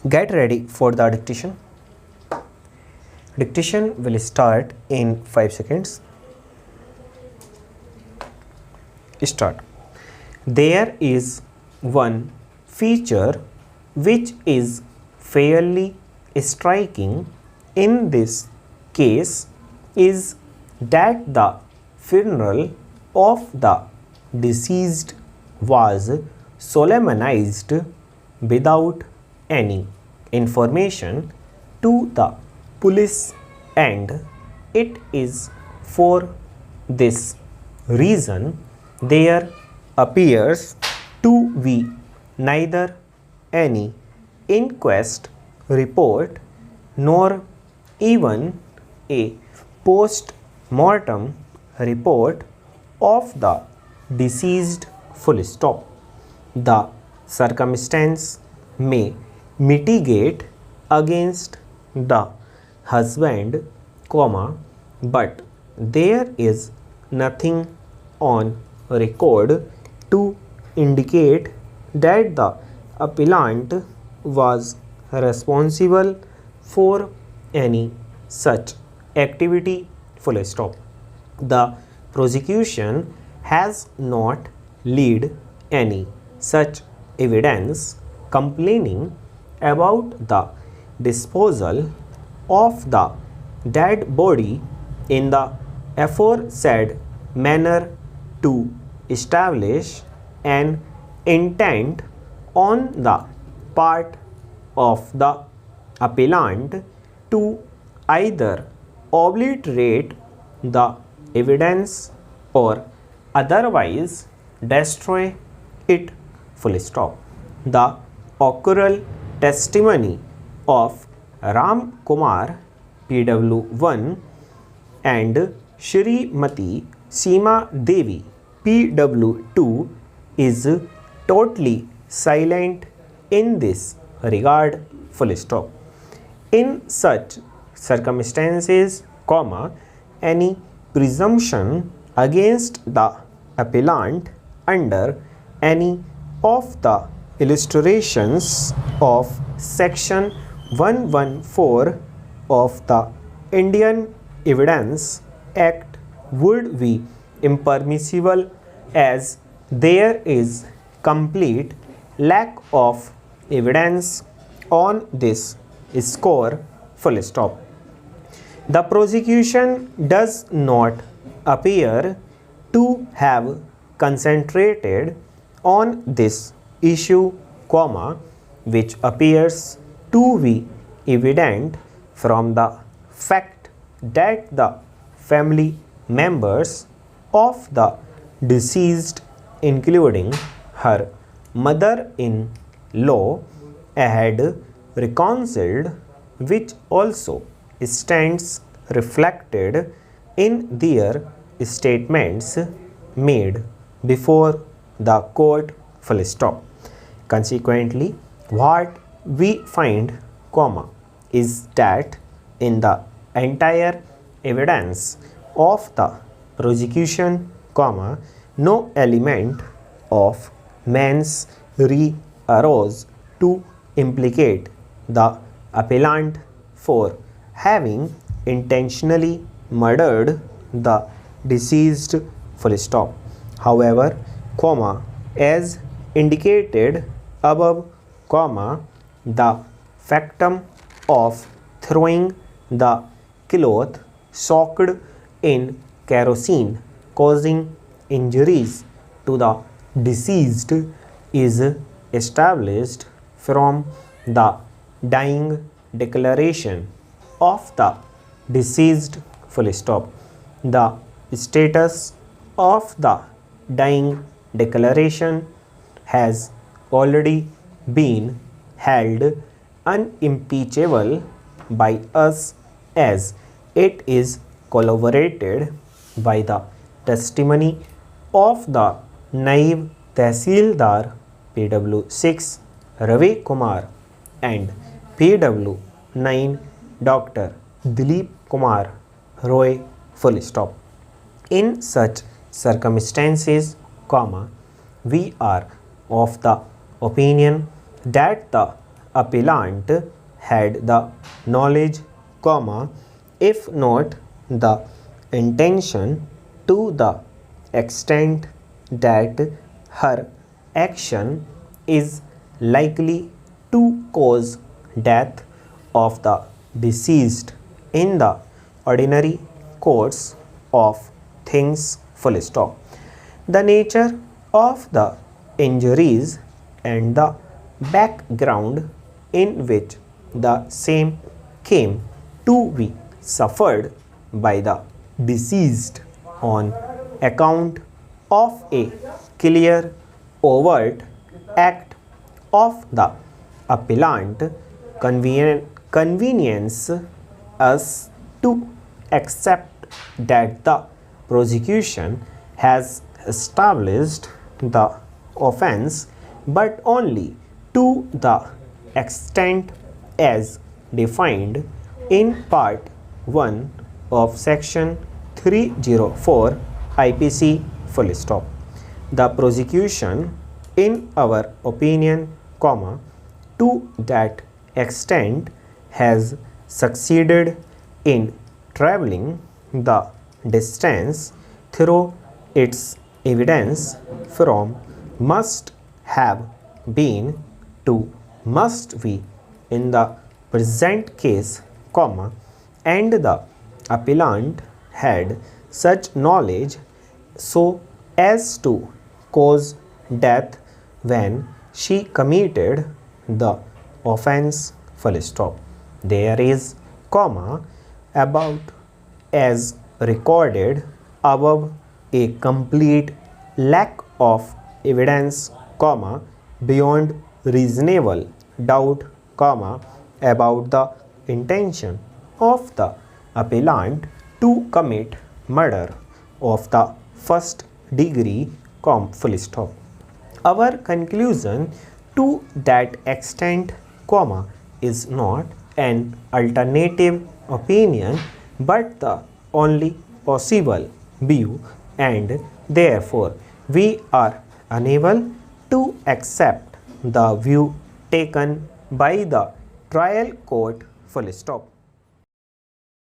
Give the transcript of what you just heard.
Get ready for the dictation. Dictation will start in 5 seconds. Start. There is one feature which is fairly striking in this case is that the funeral of the deceased was solemnized without any information to the police, and it is for this reason there appears to be neither any inquest report nor even a post-mortem report of the deceased. Full stop. The circumstance may mitigate against the husband, but there is nothing on record to indicate that the appellant was responsible for any such activity. Full stop. The prosecution has not laid any such evidence complaining about the disposal of the dead body in the aforesaid manner to establish an intent on the part of the appellant to either obliterate the evidence or otherwise destroy it. Full stop. The oral testimony of Ram Kumar PW1 and Shrimati Seema Devi PW2 is totally silent in this regard. Full stop. In such circumstances, any presumption against the appellant under any of the illustrations of section 114 of the Indian Evidence Act would be impermissible, as there is complete lack of evidence on this score. Full stop. The prosecution does not appear to have concentrated on this issue, which appears to be evident from the fact that the family members of the deceased, including her mother-in-law, had reconciled, which also stands reflected in their statements made before the court. Full stop. Consequently, what we find, is that in the entire evidence of the prosecution, no element of mens rea arose to implicate the appellant for having intentionally murdered the deceased. Full stop. However, as indicated above, the factum of throwing the cloth soaked in kerosene causing injuries to the deceased is established from the dying declaration of the deceased. Full stop. The status of the dying declaration has already been held unimpeachable by us, as it is corroborated by the testimony of the Naib Tehsildar PW6 Ravi Kumar and PW9 Dr. Dilip Kumar Roy. Full stop. In such circumstances, we are of the opinion that the appellant had the knowledge, comma, if not the intention, to the extent that her action is likely to cause death of the deceased in the ordinary course of things, full stop. The nature of the injuries and the background in which the same came to be suffered by the deceased on account of a clear overt act of the appellant convenience us to accept that the prosecution has established the offence, but only to the extent as defined in part 1 of section 304 IPC, full stop. The prosecution, in our opinion, comma, to that extent has succeeded in travelling the distance through its evidence from must have been to must be in the present case, comma, and the appellant had such knowledge so as to cause death when she committed the offence, full stop. There is, comma, about as recorded above a complete lack of evidence, comma, beyond reasonable doubt, comma, about the intention of the appellant to commit murder of the first degree, full stop. Our conclusion to that extent, comma, is not an alternative opinion but the only possible view, and therefore we are unable to accept the view taken by the trial court, full stop.